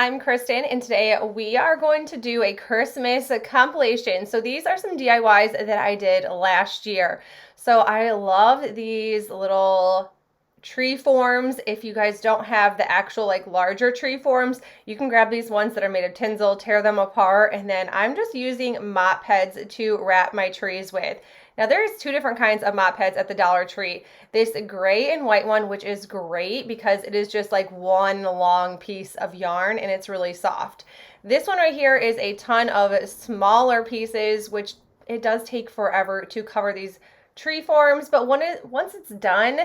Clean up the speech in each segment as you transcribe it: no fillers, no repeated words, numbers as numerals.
I'm Kristen, and today we are going to do a Christmas compilation. So these are some DIYs that I did last year. So I love these little tree forms. If you guys don't have the actual like larger tree forms, you can grab these ones that are made of tinsel, tear them apart, and then I'm just using mop heads to wrap my trees with. Now there's two different kinds of mop heads at the Dollar Tree. This gray and white one, which is great because it is just like one long piece of yarn and it's really soft. This one right here is a ton of smaller pieces, which it does take forever to cover these tree forms, but once it's done,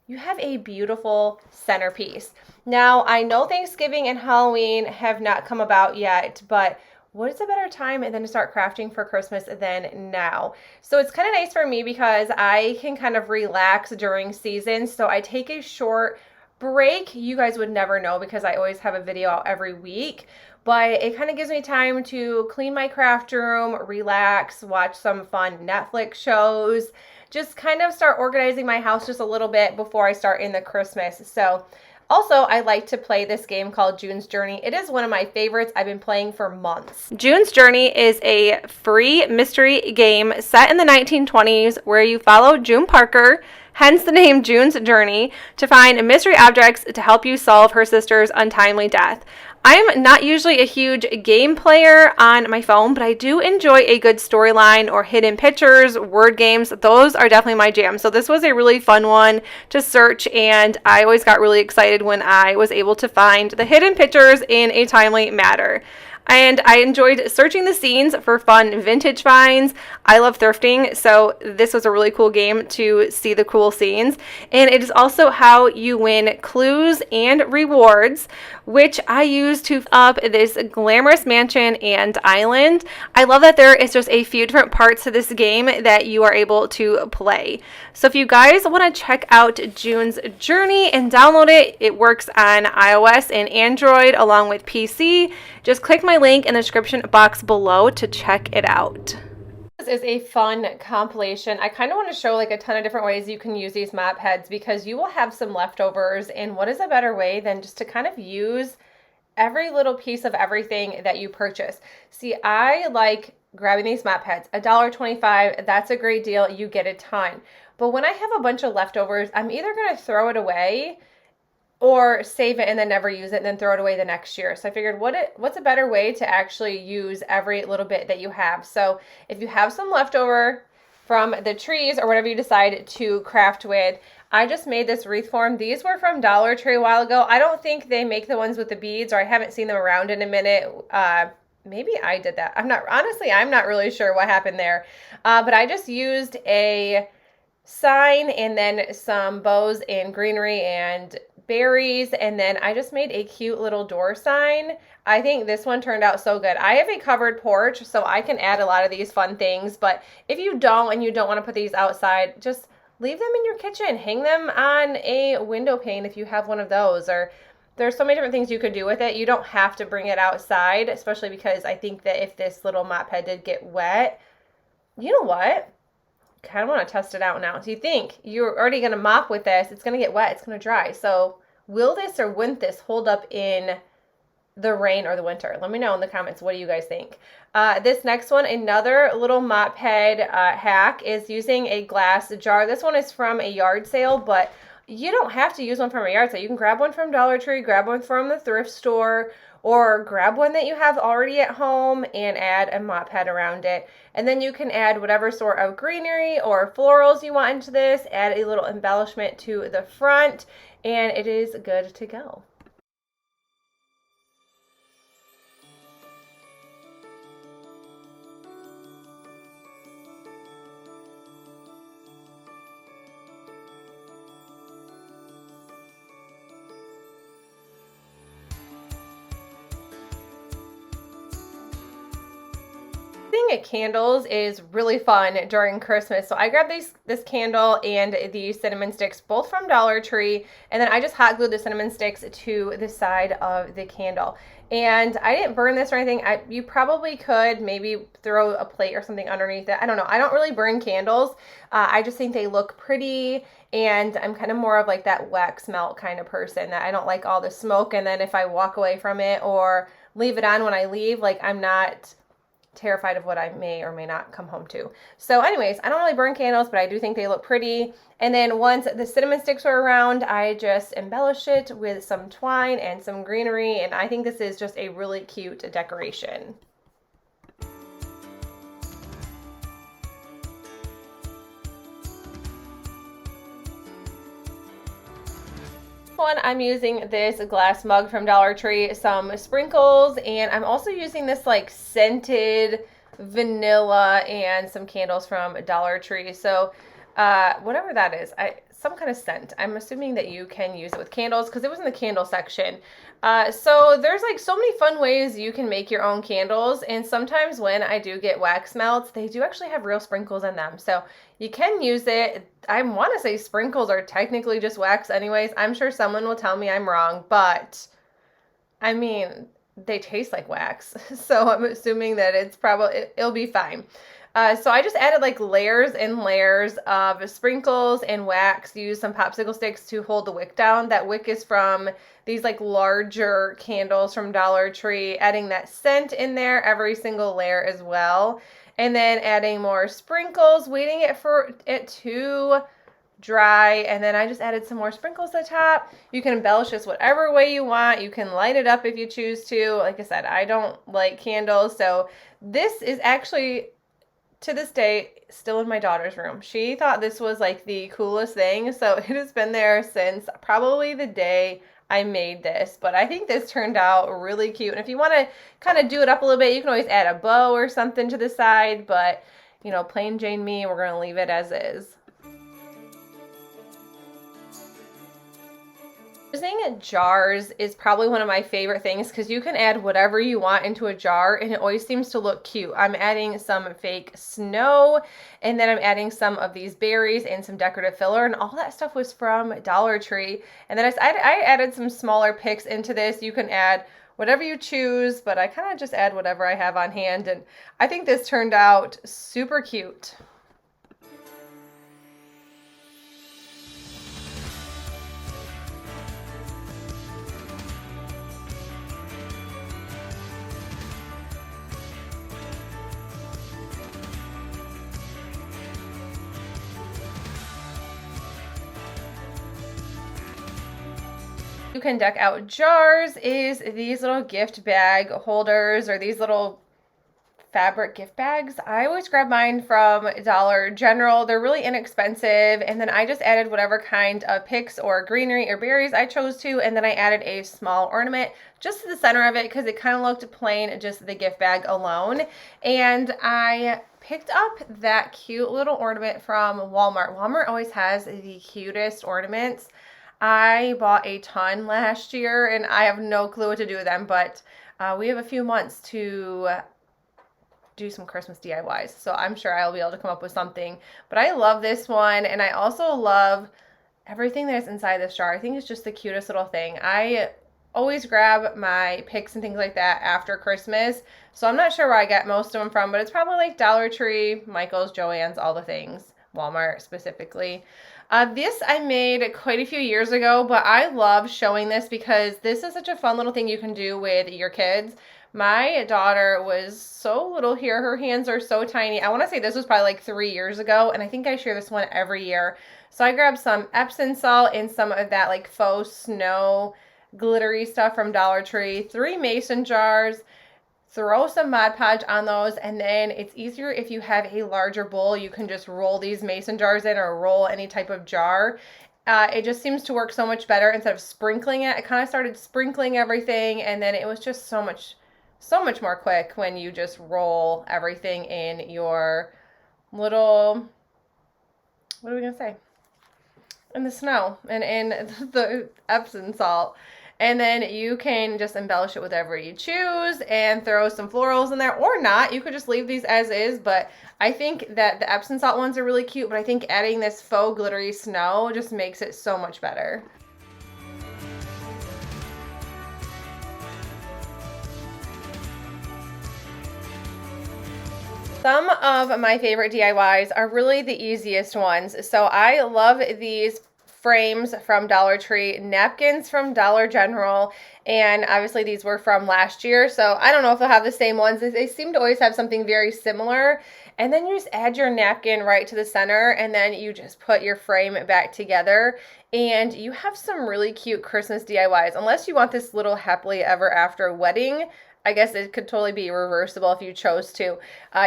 you have a beautiful centerpiece. Now, I know Thanksgiving and Halloween have not come about yet, but what is a better time than to start crafting for Christmas than now? So it's kind of nice for me because I can kind of relax during seasons. So I take a short break. You guys would never know because I always have a video out every week, but it kind of gives me time to clean my craft room, relax, watch some fun Netflix shows, just kind of start organizing my house just a little bit before I start in the Christmas. So also, I like to play this game called June's Journey. It is one of my favorites. I've been playing for months. June's Journey is a free mystery game set in the 1920s where you follow June Parker, hence the name June's Journey, to find mystery objects to help you solve her sister's untimely death. I'm not usually a huge game player on my phone, but I do enjoy a good storyline or hidden pictures, word games. Those are definitely my jam. So this was a really fun one to search, and I always got really excited when I was able to find the hidden pictures in a timely manner. And I enjoyed searching the scenes for fun vintage finds. I love thrifting, so this was a really cool game to see the cool scenes. And it is also how you win clues and rewards, which I use to up this glamorous mansion and island. I love that there is just a few different parts to this game that you are able to play. So if you guys want to check out June's Journey and download it, it works on iOS and Android along with PC. Just click my link in the description box below to check it out. This is a fun compilation. I kind of want to show like a ton of different ways you can use these mop heads because you will have some leftovers, and what is a better way than just to kind of use every little piece of everything that you purchase. See, I like grabbing these mop heads, $1.25, that's a great deal, you get a ton. But when I have a bunch of leftovers, I'm either going to throw it away or save it and then never use it and then throw it away the next year. So I figured what's a better way to actually use every little bit that you have. So if you have some leftover from the trees or whatever you decide to craft with, I just made this wreath form. These were from Dollar Tree a while ago. I don't think they make the ones with the beads, or I haven't seen them around in a minute. Maybe I did that. I'm not really sure what happened there. But I just used a sign and then some bows and greenery and berries, and then I just made a cute little door sign. I think this one turned out so good. I have a covered porch, so I can add a lot of these fun things, but if you don't and you don't want to put these outside, just leave them in your kitchen. Hang them on a window pane if you have one of those, or there's so many different things you could do with it. You don't have to bring it outside, especially because I think that if this little mop head did get wet, you know what? Kind of want to test it out now. So you think you're already going to mop with this, it's going to get wet, it's going to dry. So will this or wouldn't this hold up in the rain or the winter? Let me know in the comments. What do you guys think? This next one, another little mop head hack, is using a glass jar. This one is from a yard sale, but you don't have to use one from a yard sale. You can grab one from Dollar Tree, grab one from the thrift store, or grab one that you have already at home and add a mop head around it. And then you can add whatever sort of greenery or florals you want into this, add a little embellishment to the front, and it is good to go. moving candles is really fun during Christmas. So I grabbed this candle and the cinnamon sticks, both from Dollar Tree, and then I just hot glued the cinnamon sticks to the side of the candle. And I didn't burn this or anything. You probably could maybe throw a plate or something underneath it. I don't know. I don't really burn candles. I just think they look pretty, and I'm kind of more of like that wax melt kind of person, that I don't like all the smoke, and then if I walk away from it or leave it on when I leave, like I'm not terrified of what I may or may not come home to. So anyways, I don't really burn candles, but I do think they look pretty. And then once the cinnamon sticks were around, I just embellished it with some twine and some greenery, and I think this is just a really cute decoration. One, I'm using this glass mug from Dollar Tree, some sprinkles, and I'm also using this like scented vanilla and some candles from Dollar Tree. So whatever that is, some kind of scent. I'm assuming that you can use it with candles because it was in the candle section. So there's like so many fun ways you can make your own candles, and sometimes when I do get wax melts, they do actually have real sprinkles in them. So you can use it. I want to say sprinkles are technically just wax anyways. I'm sure someone will tell me I'm wrong, but I mean, they taste like wax. So I'm assuming that it'll be fine. So I just added like layers and layers of sprinkles and wax. Used some popsicle sticks to hold the wick down. That wick is from these like larger candles from Dollar Tree. Adding that scent in there, every single layer as well. And then adding more sprinkles, waiting for it to dry, and then I just added some more sprinkles to the top. You can embellish this whatever way you want. You can light it up if you choose to. Like I said, I don't like candles, so this is actually, to this day, still in my daughter's room. She thought this was like the coolest thing, so it has been there since probably the day I made this, but I think this turned out really cute. And if you want to kind of do it up a little bit, you can always add a bow or something to the side, but you know, plain Jane me, we're going to leave it as is. Using jars is probably one of my favorite things because you can add whatever you want into a jar and it always seems to look cute. I'm adding some fake snow, and then I'm adding some of these berries and some decorative filler, and all that stuff was from Dollar Tree. And then I added some smaller picks into this. You can add whatever you choose, but I kind of just add whatever I have on hand, and I think this turned out super cute. You can deck out jars is these little gift bag holders, or these little fabric gift bags. I always grab mine from Dollar General. They're really inexpensive, and then I just added whatever kind of picks or greenery or berries I chose to, and then I added a small ornament just to the center of it because it kind of looked plain, just the gift bag alone. And I picked up that cute little ornament from Walmart. Walmart always has the cutest ornaments. I bought a ton last year, and I have no clue what to do with them, but we have a few months to do some Christmas DIYs, so I'm sure I'll be able to come up with something. But I love this one, and I also love everything that's inside this jar. I think it's just the cutest little thing. I always grab my picks and things like that after Christmas, so I'm not sure where I get most of them from, but it's probably like Dollar Tree, Michael's, Joann's, all the things, Walmart specifically. This I made quite a few years ago, but I love showing this because this is such a fun little thing you can do with your kids. My daughter was so little here. Her hands are so tiny. I want to say this was probably like 3 years ago, and I think I share this one every year. So I grabbed some Epsom salt and some of that like faux snow glittery stuff from Dollar Tree, 3 mason jars, throw some Mod Podge on those, and then it's easier if you have a larger bowl. You can just roll these mason jars in, or roll any type of jar. It just seems to work so much better instead of sprinkling it. I kind of started sprinkling everything, and then it was just so much more quick when you just roll everything in your little, what are we gonna say? In the snow and in the Epsom salt. And then you can just embellish it with whatever you choose and throw some florals in there, or not. You could just leave these as is, but I think that the Epsom salt ones are really cute, but I think adding this faux glittery snow just makes it so much better. Some of my favorite DIYs are really the easiest ones. So I love these frames from Dollar Tree, napkins from Dollar General, and obviously these were from last year, so I don't know if they'll have the same ones. They seem to always have something very similar. And then you just add your napkin right to the center, and then you just put your frame back together, and you have some really cute Christmas DIYs. Unless you want this little happily ever after wedding, I guess it could totally be reversible if you chose to.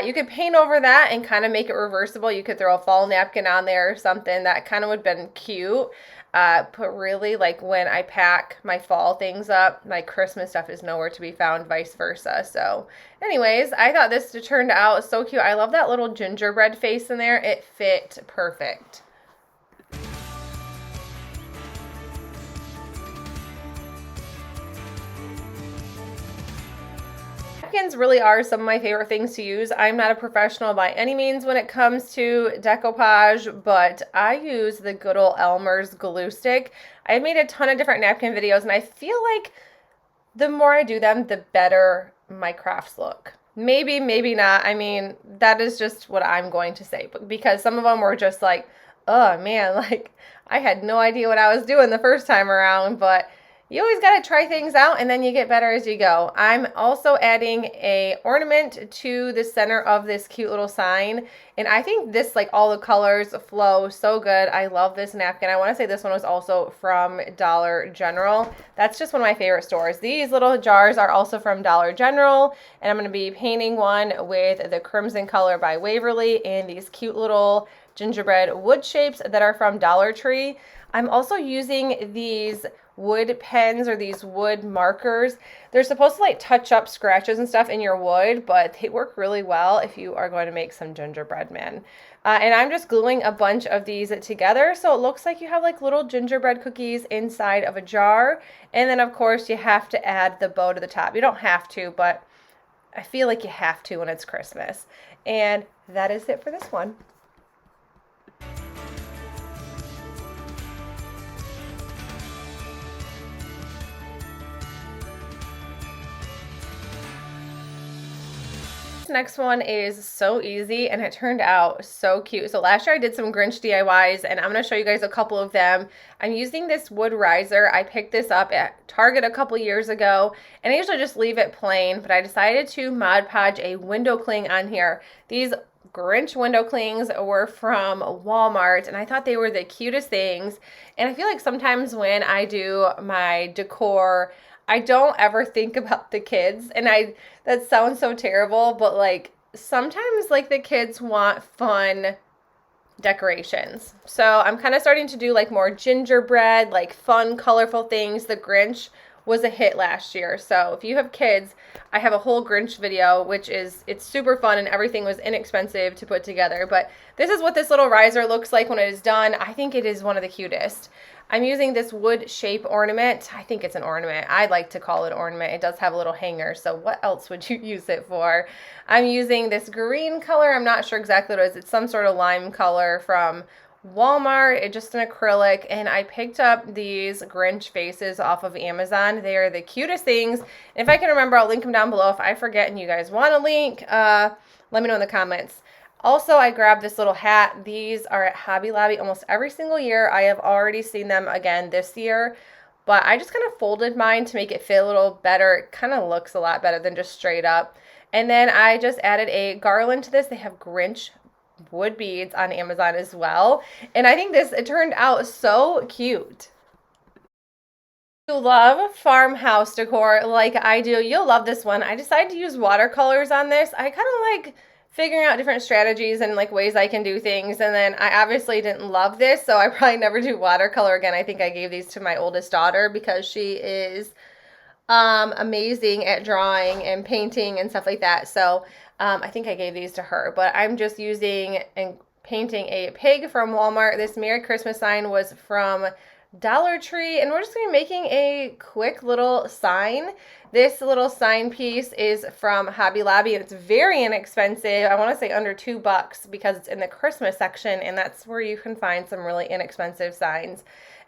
You could paint over that and kind of make it reversible. You could throw a fall napkin on there or something. That kind of would have been cute. But really, like when I pack my fall things up, my Christmas stuff is nowhere to be found, vice versa. So anyways, I thought this turned out so cute. I love that little gingerbread face in there. It fit perfect. Napkins really are some of my favorite things to use. I'm not a professional by any means when it comes to decoupage, but I use the good old Elmer's glue stick. I've made a ton of different napkin videos, and I feel like the more I do them, the better my crafts look. Maybe, maybe not. I mean, that is just what I'm going to say, because some of them were just like, oh man, like I had no idea what I was doing the first time around, but you always got to try things out and then you get better as you go. I'm also adding a ornament to the center of this cute little sign. And I think this, like all the colors flow so good. I love this napkin. I want to say this one was also from Dollar General. That's just one of my favorite stores. These little jars are also from Dollar General. And I'm going to be painting one with the Crimson color by Waverly and these cute little gingerbread wood shapes that are from Dollar Tree. I'm also using these wood pens or these wood markers. They're supposed to like touch up scratches and stuff in your wood, but they work really well if you are going to make some gingerbread men. And I'm just gluing a bunch of these together so it looks like you have like little gingerbread cookies inside of a jar. And then of course you have to add the bow to the top. You don't have to, but I feel like you have to when it's Christmas. And that is it for this one. Next one is so easy and it turned out so cute. So last year I did some Grinch DIYs and I'm going to show you guys a couple of them. I'm using this wood riser. I picked this up at Target a couple years ago and I usually just leave it plain, but I decided to Mod Podge a window cling on here. These Grinch window clings were from Walmart and I thought they were the cutest things. And I feel like sometimes when I do my decor, I don't ever think about the kids, and that sounds so terrible, but like sometimes like the kids want fun decorations. So I'm kind of starting to do like more gingerbread, like fun, colorful things. The Grinch was a hit last year. So if you have kids, I have a whole Grinch video, it's super fun and everything was inexpensive to put together. But this is what this little riser looks like when it is done. I think it is one of the cutest. I'm using this wood shape ornament. I think it's an ornament. I'd like to call it an ornament. It does have a little hanger, so what else would you use it for? I'm using this green color. I'm not sure exactly what it is. It's some sort of lime color from Walmart. It's just an acrylic, and I picked up these Grinch faces off of Amazon. They are the cutest things. If I can remember, I'll link them down below. If I forget and you guys want a link, let me know in the comments. Also, I grabbed this little hat. These are at Hobby Lobby almost every single year. I have already seen them again this year, but I just kind of folded mine to make it fit a little better. It kind of looks a lot better than just straight up. And then I just added a garland to this. They have Grinch wood beads on Amazon as well. And I think it turned out so cute. If you love farmhouse decor like I do, you'll love this one. I decided to use watercolors on this. I kind of like figuring out different strategies and like ways I can do things, and then I obviously didn't love this, so I probably never do watercolor again. I think I gave these to my oldest daughter because she is amazing at drawing and painting and stuff like that, so I think I gave these to her. But I'm just using and painting a pig from Walmart. This Merry Christmas sign was from Dollar Tree, and we're just going to be making a quick little sign. This little sign piece is from Hobby Lobby, and it's very inexpensive. I want to say under $2 because it's in the Christmas section, and that's where you can find some really inexpensive signs.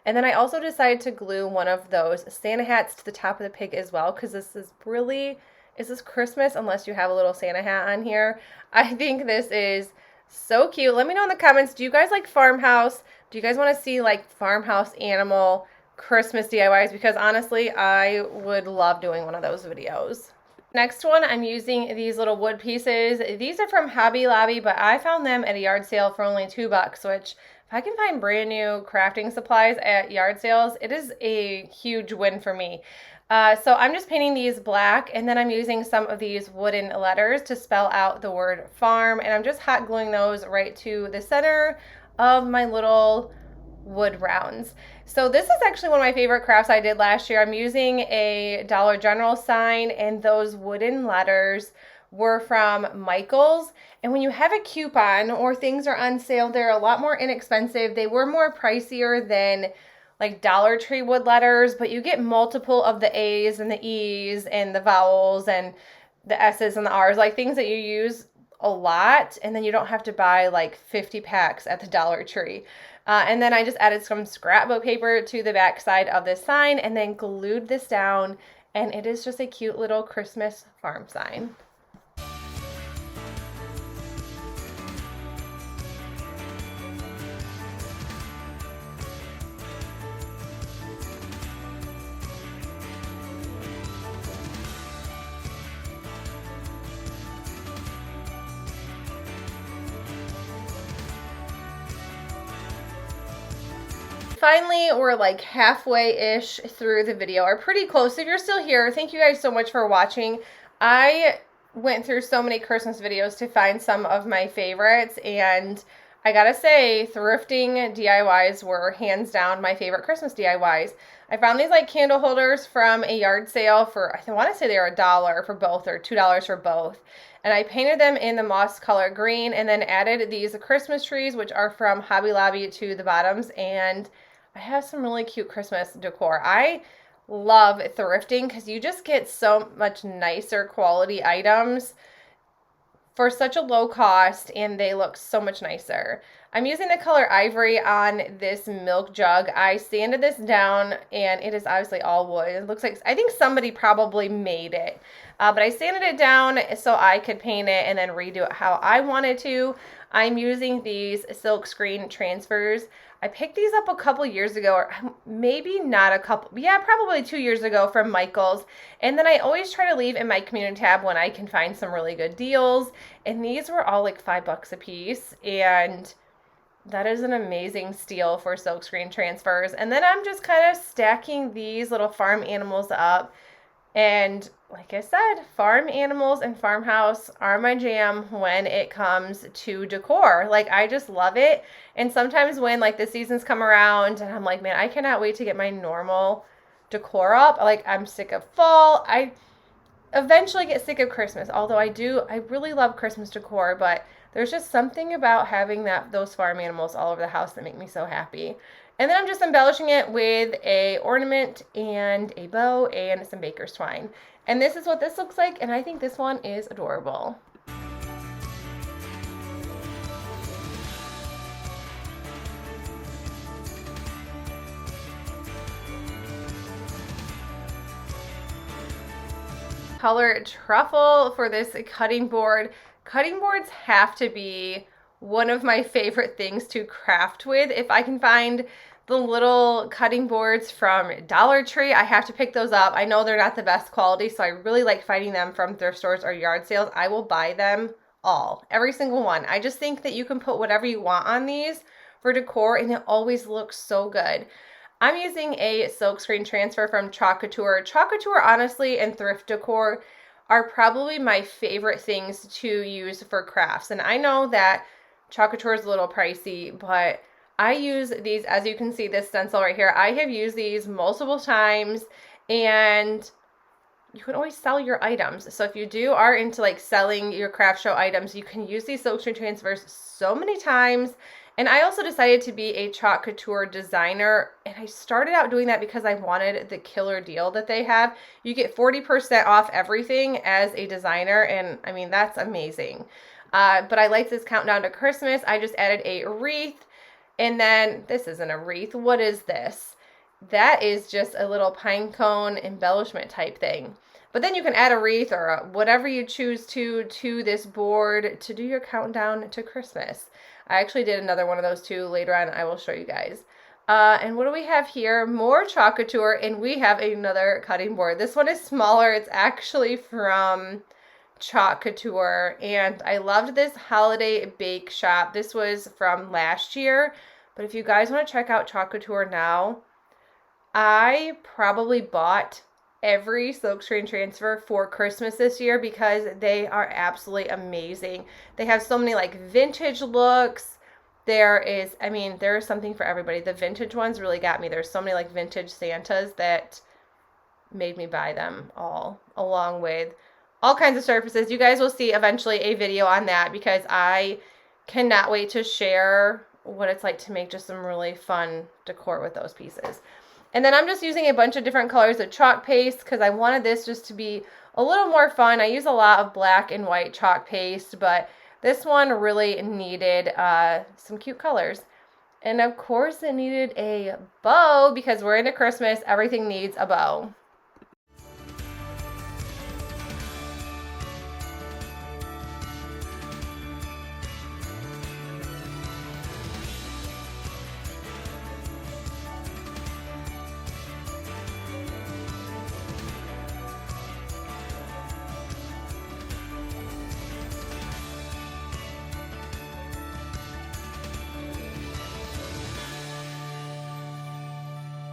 And then I also decided to glue one of those Santa hats to the top of the pig as well, because this is really, is this Christmas unless you have a little Santa hat on here? I think this is so cute. Let me know in the comments, do you guys like farmhouse? Do you guys want to see like farmhouse animal Christmas DIYs? Because honestly, I would love doing one of those videos. Next one, I'm using these little wood pieces. These are from Hobby Lobby, but I found them at a yard sale for only $2, which if I can find brand new crafting supplies at yard sales, it is a huge win for me. So I'm just painting these black, and then I'm using some of these wooden letters to spell out the word farm, and I'm just hot gluing those right to the center of my little wood rounds. So this is actually one of my favorite crafts I did last year. I'm using a Dollar General sign, and those wooden letters were from Michael's. And when you have a coupon or things are on sale, they're a lot more inexpensive. They were more pricier than like Dollar Tree wood letters, but you get multiple of the A's and the E's and the vowels and the S's and the R's, like things that you use a lot, and then you don't have to buy like 50 packs at the Dollar Tree. And then I just added some scrapbook paper to the back side of this sign and then glued this down, and it is just a cute little Christmas farm sign. Finally, we're like halfway-ish through the video, or pretty close. If you're still here, thank you guys so much for watching. I went through so many Christmas videos to find some of my favorites, and I gotta say, thrifting DIYs were hands down my favorite Christmas DIYs. I found these like candle holders from a yard sale for, I want to say they were $1 for both, or $2 for both. And I painted them in the moss color green, and then added these Christmas trees, which are from Hobby Lobby, to the bottoms, and I have some really cute Christmas decor. I love thrifting because you just get so much nicer quality items for such a low cost, and they look so much nicer. I'm using the color Ivory on this milk jug. I sanded this down, and it is obviously all wood. It looks like, I think somebody probably made it. But I sanded it down so I could paint it and then redo it how I wanted to. I'm using these silk screen transfers. I picked these up a couple years ago, or maybe not a couple, yeah, probably 2 years ago from Michael's. And then I always try to leave in my community tab when I can find some really good deals. And these were all like $5 a piece. And that is an amazing steal for silkscreen transfers. And then I'm just kind of stacking these little farm animals up. And like I said, farm animals and farmhouse are my jam when it comes to decor. Like, I just love it. And sometimes when like the seasons come around and I'm like, man, I cannot wait to get my normal decor up. Like, I'm sick of fall. I eventually get sick of Christmas. Although I really love Christmas decor, but there's just something about having those farm animals all over the house that make me so happy. And then I'm just embellishing it with a ornament and a bow and some baker's twine. And this is what this looks like, and I think this one is adorable. Color Truffle for this cutting board. Cutting boards have to be one of my favorite things to craft with. If I can find the little cutting boards from Dollar Tree, I have to pick those up. I know they're not the best quality, so I really like finding them from thrift stores or yard sales. I will buy them all, every single one. I just think that you can put whatever you want on these for decor, and it always looks so good. I'm using a silkscreen transfer from Chalk Couture. Chalk Couture, honestly, and thrift decor are probably my favorite things to use for crafts. And I know that Chalk Couture is a little pricey, but I use these, as you can see, this stencil right here. I have used these multiple times, and you can always sell your items. So if you are into like selling your craft show items, you can use these silkscreen transfers so many times, And I also decided to be a chalk couture designer, and I started out doing that because I wanted the killer deal that they have. You get 40% off everything as a designer, and I mean, that's amazing. But I like this countdown to Christmas. I just added a wreath, and then this isn't a wreath. What is this? That is just a little pine cone embellishment type thing. But then you can add a wreath or whatever you choose to this board to do your countdown to Christmas. I actually did another one of those too. Later on, I will show you guys. And what do we have here? More chalk couture, and we have another cutting board. This one is smaller. It's actually from Chalk Couture, and I loved this holiday bake shop. This was from last year, but if you guys want to check out Chalk Couture now, I probably bought every silkscreen transfer for Christmas this year because they are absolutely amazing. They have so many like vintage looks. There is, I mean, there is something for everybody. The vintage ones really got me. There's so many like vintage Santas that made me buy them all, along with all kinds of surfaces. You guys will see eventually a video on that because I cannot wait to share what it's like to make just some really fun decor with those pieces. And then I'm just using a bunch of different colors of chalk paste because I wanted this just to be a little more fun. I use a lot of black and white chalk paste, but this one really needed some cute colors. And of course it needed a bow because we're into Christmas. Everything needs a bow.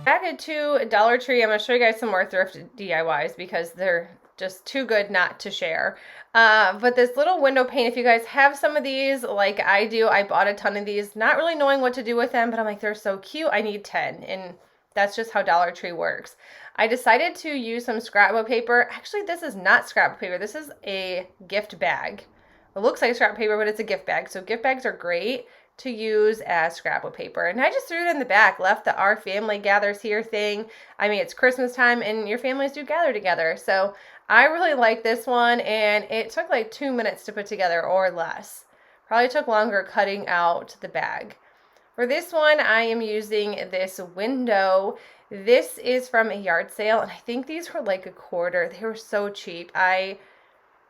Back to Dollar Tree, I'm going to show you guys some more thrift DIYs because they're just too good not to share. But this little window pane, if you guys have some of these like I do, I bought a ton of these, not really knowing what to do with them, but I'm like, they're so cute, I need 10. And that's just how Dollar Tree works. I decided to use some scrapbook paper. Actually, this is not scrapbook paper. This is a gift bag. It looks like scrap paper, but it's a gift bag. So gift bags are great to use as scrapbook paper. And I just threw it in the back, left the Our Family Gathers Here thing. I mean, it's Christmas time and your families do gather together. So I really like this one, and it took like 2 minutes to put together or less. Probably took longer cutting out the bag. For this one, I am using this window. This is from a yard sale, and I think these were like $1. They were so cheap. I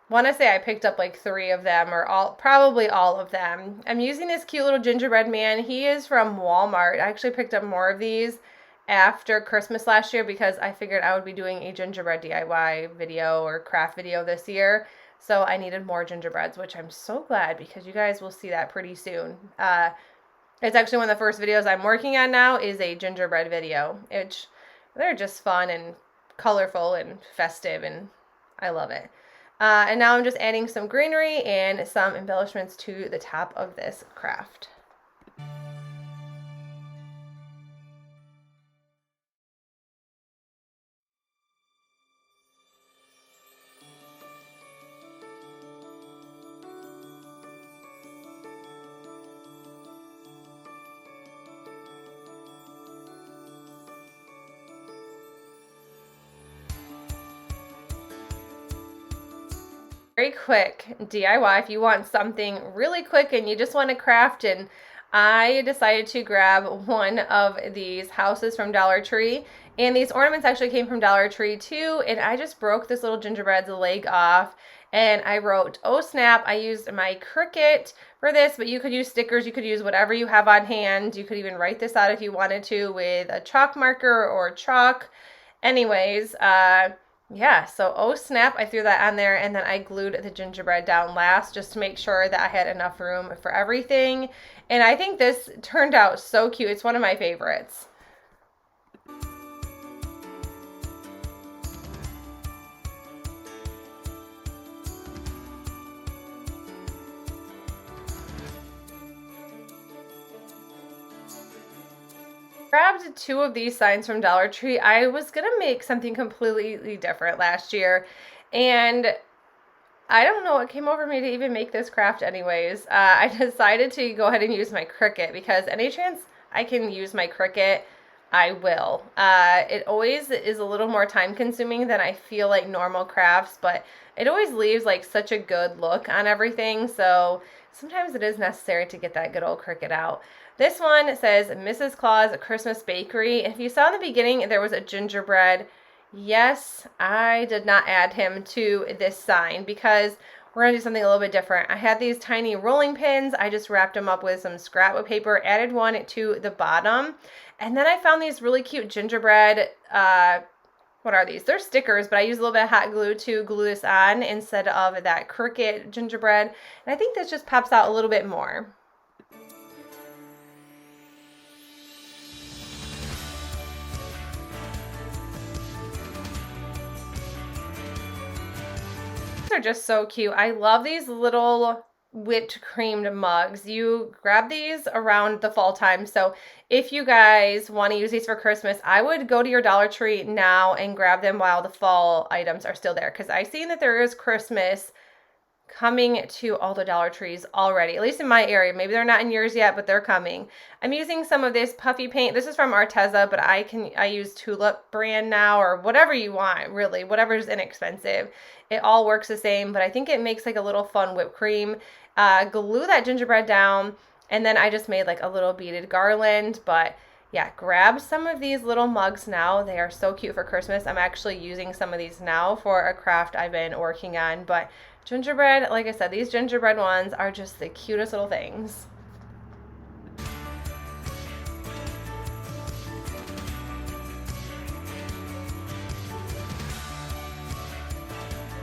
want to say I picked up like 3 of them, or probably all of them. I'm using this cute little gingerbread man. He is from Walmart. I actually picked up more of these after Christmas last year because I figured I would be doing a gingerbread DIY video or craft video this year. So I needed more gingerbreads, which I'm so glad because you guys will see that pretty soon. It's actually one of the first videos I'm working on now is a gingerbread video. They're just fun and colorful and festive, and I love it. And now I'm just adding some greenery and some embellishments to the top of this craft. Very quick DIY if you want something really quick and you just want to craft. And I decided to grab one of these houses from Dollar Tree, and these ornaments actually came from Dollar Tree too, and I just broke this little gingerbread's leg off and I wrote, "Oh snap." I used my Cricut for this, but you could use stickers, you could use whatever you have on hand. You could even write this out if you wanted to with a chalk marker or chalk. Anyways, yeah, so oh snap, I threw that on there, and then I glued the gingerbread down last just to make sure that I had enough room for everything. And I think this turned out so cute. It's one of my favorites. Grabbed 2 of these signs from Dollar Tree. I was gonna make something completely different last year, and I don't know what came over me to even make this craft anyways. I decided to go ahead and use my Cricut because any chance I can use my Cricut, I will. It always is a little more time consuming than I feel like normal crafts, but it always leaves like such a good look on everything. So sometimes it is necessary to get that good old Cricut out. This one says Mrs. Claus Christmas Bakery. If you saw in the beginning, there was a gingerbread. Yes, I did not add him to this sign because we're going to do something a little bit different. I had these tiny rolling pins. I just wrapped them up with some scrapbook paper, added one to the bottom. And then I found these really cute gingerbread, what are these? They're stickers, but I use a little bit of hot glue to glue this on instead of that Cricut gingerbread. And I think this just pops out a little bit more. Are just so cute. I love these little whipped creamed mugs. You grab these around the fall time. So if you guys want to use these for Christmas, I would go to your Dollar Tree now and grab them while the fall items are still there. Because I've seen that there is Christmas coming to all the Dollar Trees already, at least in my area. Maybe they're not in yours yet, but they're coming. I'm using some of this puffy paint. This is from Arteza, but I use Tulip brand now, or whatever you want, really, whatever's inexpensive. It all works the same, but I think it makes like a little fun whipped cream. Glue that gingerbread down, and then I just made like a little beaded garland. But yeah, grab some of these little mugs now. They are so cute for Christmas. I'm actually using some of these now for a craft I've been working on. But gingerbread, like I said, these gingerbread ones are just the cutest little things.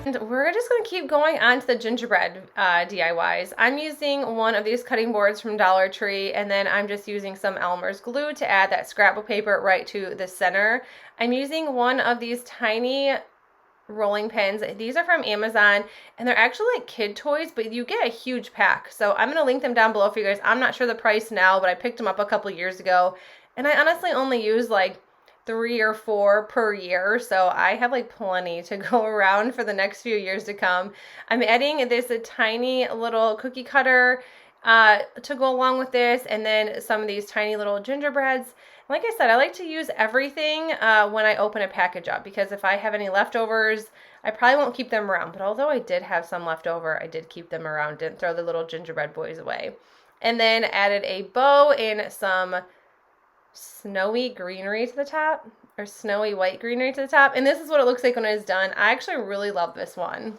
And we're just going to keep going on to the gingerbread DIYs. I'm using one of these cutting boards from Dollar Tree, and then I'm just using some Elmer's glue to add that scrapbook paper right to the center. I'm using one of these tiny rolling pins. These are from Amazon, and they're actually like kid toys, but you get a huge pack. So I'm going to link them down below for you guys. I'm not sure the price now, but I picked them up a couple years ago, and I honestly only use like 3 or 4 per year, so I have like plenty to go around for the next few years to come. I'm adding this a tiny little cookie cutter to go along with this, and then some of these tiny little gingerbreads. Like I said, I like to use everything when I open a package up, because if I have any leftovers, I probably won't keep them around. But although I did have some left over, I did keep them around, didn't throw the little gingerbread boys away. And then added a bow and some snowy greenery to the top, or snowy white greenery to the top. And this is what it looks like when it is done. I actually really love this one.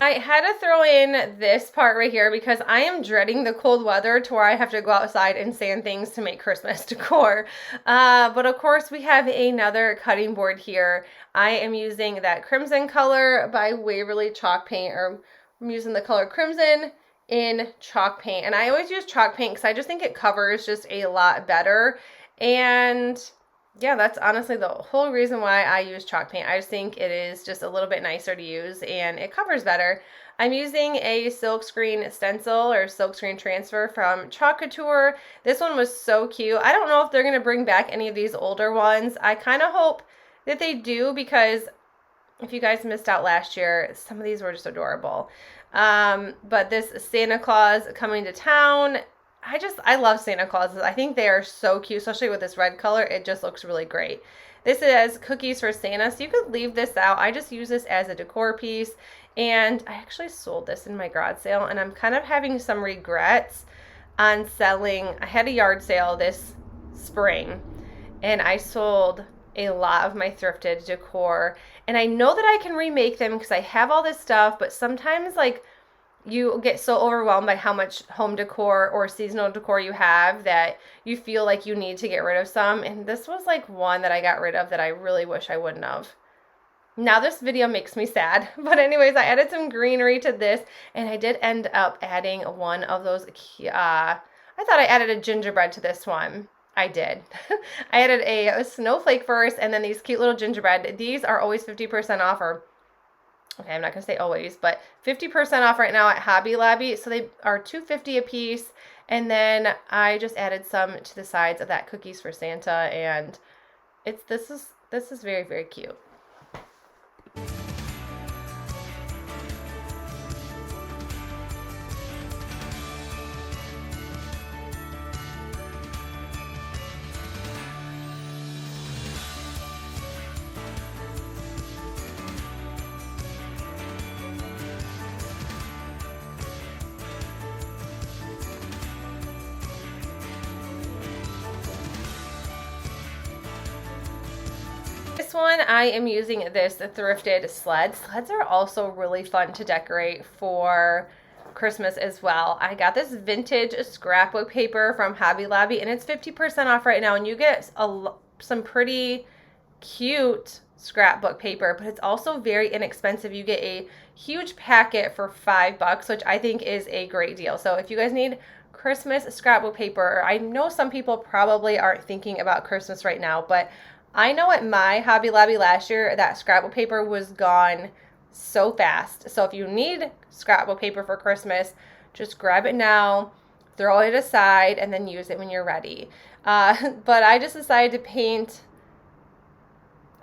I had to throw in this part right here because I am dreading the cold weather to where I have to go outside and sand things to make Christmas decor. But of course we have another cutting board here. I am using that Crimson color by Waverly chalk paint, or I'm using the color Crimson in chalk paint. And I always use chalk paint because I just think it covers just a lot better. And yeah, that's honestly the whole reason why I use chalk paint. I just think it is just a little bit nicer to use and it covers better. I'm using a silkscreen stencil or silkscreen transfer from Chalk Couture. This one was so cute. I don't know if they're going to bring back any of these older ones. I kind of hope that they do, because if you guys missed out last year, some of these were just adorable. But this Santa Claus coming to town, I love Santa Clauses. I think they are so cute, especially with this red color. It just looks really great. This is Cookies for Santa, so you could leave this out. I just use this as a decor piece, and I actually sold this in my garage sale, and I'm kind of having some regrets on selling. I had a yard sale this spring, and I sold a lot of my thrifted decor, and I know that I can remake them because I have all this stuff, but sometimes like you get so overwhelmed by how much home decor or seasonal decor you have that you feel like you need to get rid of some. And this was like one that I got rid of that I really wish I wouldn't have. Now this video makes me sad. But anyways, I added some greenery to this, and I did end up adding one of those. I thought I added a gingerbread to this one. I did. I added a snowflake first, and then these cute little gingerbread. These are always 50% off, or okay, I'm not gonna say always, but 50% off right now at Hobby Lobby. So they are $2.50 a piece. And then I just added some to the sides of that cookies for Santa, and this is very, very cute. This one, I am using this thrifted sled. Sleds are also really fun to decorate for Christmas as well. I got this vintage scrapbook paper from Hobby Lobby, and it's 50% off right now, and you get some pretty cute scrapbook paper, but it's also very inexpensive. You get a huge packet for $5, which I think is a great deal. So if you guys need Christmas scrapbook paper, I know some people probably aren't thinking about Christmas right now, but I know at my Hobby Lobby last year, that scrapbook paper was gone so fast. So if you need scrapbook paper for Christmas, just grab it now, throw it aside, and then use it when you're ready. But I just decided to paint,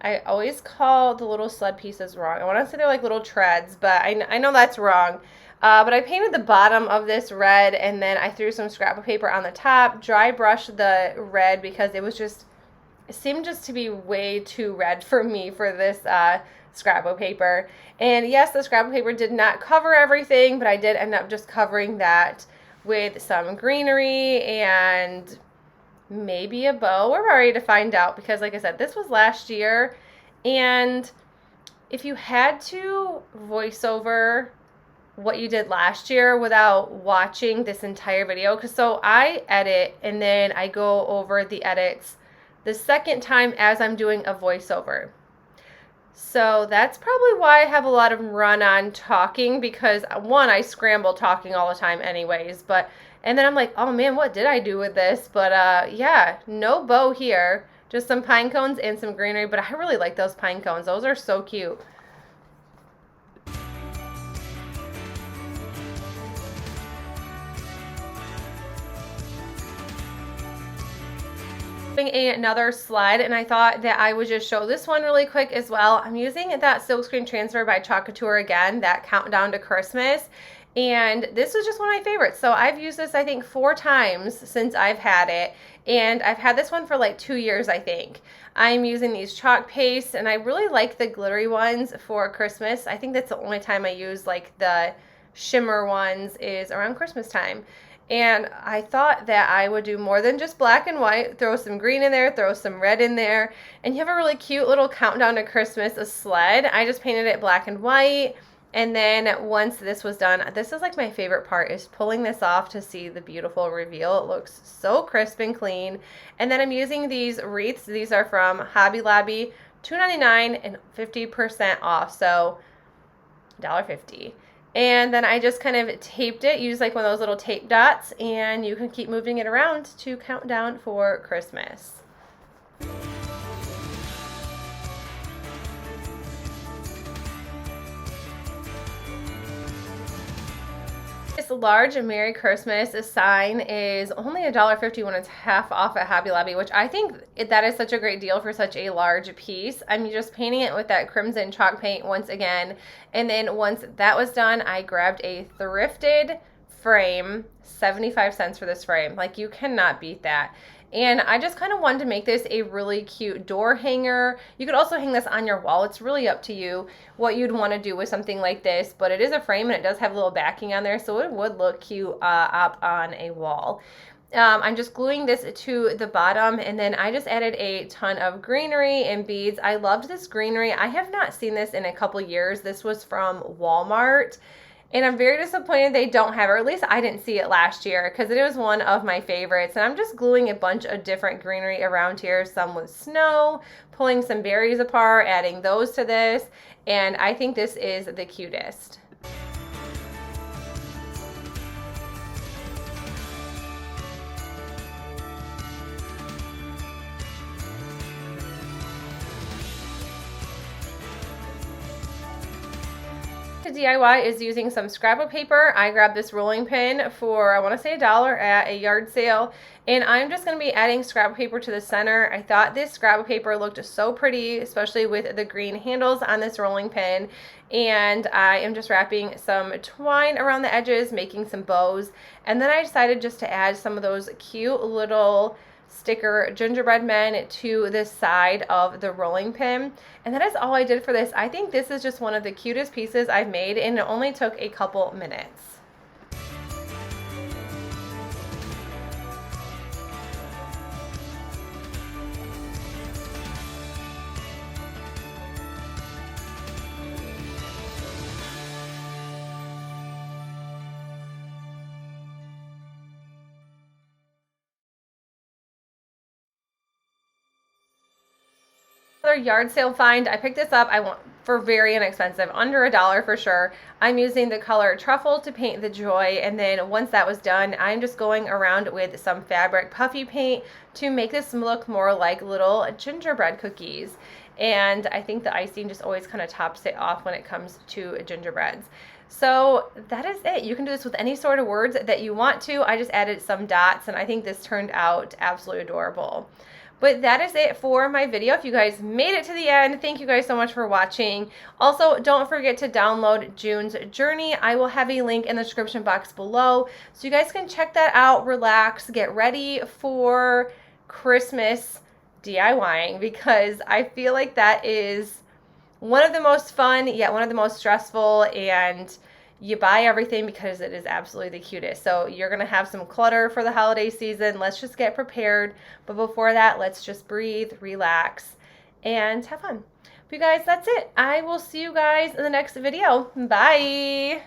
I always call the little sled pieces wrong. I want to say they're like little treads, but I know that's wrong. But I painted the bottom of this red, and then I threw some scrapbook paper on the top, dry brushed the red because it seemed just to be way too red for me for this scrapbook paper. And yes, the scrapbook paper did not cover everything, but I did end up just covering that with some greenery and maybe a bow. We're ready to find out because, like I said, this was last year. And if you had to voice over what you did last year without watching this entire video, because so I edit and then I go over the edits the second time as I'm doing a voiceover. So that's probably why I have a lot of run-on talking, because one, I scramble talking all the time anyways, and then I'm like, oh man, what did I do with this? But yeah, no bow here, just some pine cones and some greenery, but I really like those pine cones. Those are so cute. Another sled, and I thought that I would just show this one really quick as well. I'm using that Silkscreen Transfer by Chalk Couture again, that countdown to Christmas, and this was just one of my favorites. So I've used this I think 4 times since I've had it, and I've had this one for like 2 years I think. I'm using these chalk pastes, and I really like the glittery ones for Christmas. I think that's the only time I use like the shimmer ones is around Christmas time. And I thought that I would do more than just black and white, throw some green in there, throw some red in there, and you have a really cute little countdown to Christmas, a sled. I just painted it black and white, and then once this was done, this is like my favorite part, is pulling this off to see the beautiful reveal. It looks so crisp and clean. And then I'm using these wreaths. These are from Hobby Lobby, $2.99 and 50% off, so $1.50. And then I just kind of taped it, use like one of those little tape dots, and you can keep moving it around to count down for Christmas. This large Merry Christmas sign is only $1.50 when it's half off at Hobby Lobby, which I think that is such a great deal for such a large piece. I'm just painting it with that crimson chalk paint once again. And then once that was done, I grabbed a thrifted frame, 75 cents for this frame. Like, you cannot beat that. And I just kind of wanted to make this a really cute door hanger. You could also hang this on your wall. It's really up to you what you'd want to do with something like this, but it is a frame and it does have a little backing on there, so it would look cute up on a wall. I'm just gluing this to the bottom, and then I just added a ton of greenery and beads. I loved this greenery. I have not seen this in a couple years. This was from Walmart. And I'm very disappointed they don't have it, or at least I didn't see it last year, because it was one of my favorites. And I'm just gluing a bunch of different greenery around here, some with snow, pulling some berries apart, adding those to this, and I think this is the cutest. to DIY is using some scrapbook paper. I grabbed this rolling pin for, I want to say $1 at a yard sale, and I'm just going to be adding scrapbook paper to the center. I thought this scrapbook paper looked so pretty, especially with the green handles on this rolling pin, and I am just wrapping some twine around the edges, making some bows, and then I decided just to add some of those cute little sticker gingerbread men to the side of the rolling pin, and that is all I did for this. I think this is just one of the cutest pieces I've made, and it only took a couple minutes. Another yard sale find. I picked this up. I want for very inexpensive, under $1 for sure. I'm using the color Truffle to paint the joy, and then once that was done, I'm just going around with some fabric puffy paint to make this look more like little gingerbread cookies. And I think the icing just always kind of tops it off when it comes to gingerbreads. So that is it. You can do this with any sort of words that you want to. I just added some dots, and I think this turned out absolutely adorable. But that is it for my video. If you guys made it to the end, thank you guys so much for watching. Also, don't forget to download June's Journey. I will have a link in the description box below, so you guys can check that out, relax, get ready for Christmas DIYing, because I feel like that is one of the most fun, yet one of the most stressful, and you buy everything because it is absolutely the cutest. So you're going to have some clutter for the holiday season. Let's just get prepared. But before that, let's just breathe, relax, and have fun. But you guys, that's it. I will see you guys in the next video. Bye.